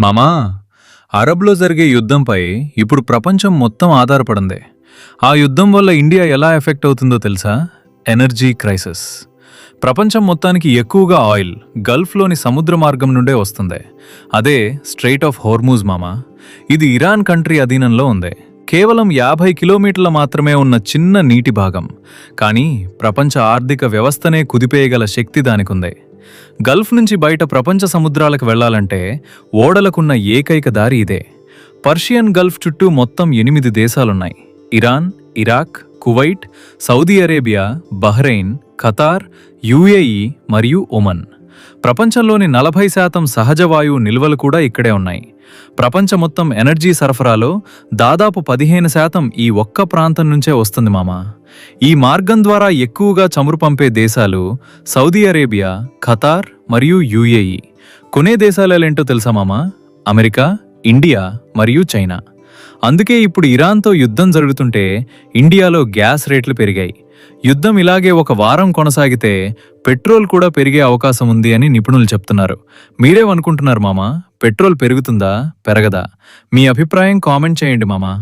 మామా, అరబ్లో జరిగే యుద్ధంపై ఇప్పుడు ప్రపంచం మొత్తం ఆధారపడింది. ఆ యుద్ధం వల్ల ఇండియా ఎలా ఎఫెక్ట్ అవుతుందో తెలుసా? Energy crisis. ప్రపంచం మొత్తానికి ఎక్కువగా ఆయిల్ గల్ఫ్లోని సముద్ర మార్గం నుండే వస్తుంది. అదే స్ట్రెయిట్ ఆఫ్ హోర్మూజ్ మామా. ఇది ఇరాన్ కంట్రీ అధీనంలో ఉంది. కేవలం 50 కిలోమీటర్ల మాత్రమే ఉన్న చిన్న నీటి భాగం. కానీ ప్రపంచ ఆర్థిక వ్యవస్థనే కుదిపేయగల శక్తి దానికుంది. గల్ఫ్ నుంచి బయట ప్రపంచ సముద్రాలకు వెళ్లాలంటే ఓడలకున్న ఏకైక దారి ఇదే. పర్షియన్ గల్ఫ్ చుట్టూ మొత్తం 8 దేశాలున్నాయి. Iran, Iraq, Kuwait, Saudi Arabia, Bahrain, Qatar, UAE మరియు ఒమన్. ప్రపంచంలోని 40% సహజ వాయువు నిల్వలు కూడా ఇక్కడే ఉన్నాయి. ప్రపంచ మొత్తం ఎనర్జీ సరఫరాలో దాదాపు 15% ఈ ఒక్క ప్రాంతం నుంచే వస్తుంది మామా. ఈ మార్గం ద్వారా ఎక్కువగా చమురు పంపే దేశాలు సౌదీ అరేబియా, ఖతార్ మరియు యుఏఈ. కొనే దేశాలేంటో తెలుసా మామా? అమెరికా, ఇండియా మరియు చైనా. అందుకే ఇప్పుడు ఇరాన్తో యుద్ధం జరుగుతుంటే ఇండియాలో గ్యాస్ రేట్లు పెరిగాయి. యుద్ధం ఇలాగే ఒక వారం కొనసాగితే పెట్రోల్ కూడా పెరిగే అవకాశం ఉంది అని నిపుణులు చెప్తున్నారు. మీరేమనుకుంటున్నారు మామా? పెట్రోల్ పెరుగుతుందా, పెరగదా? మీ అభిప్రాయం కామెంట్ చేయండి మామా.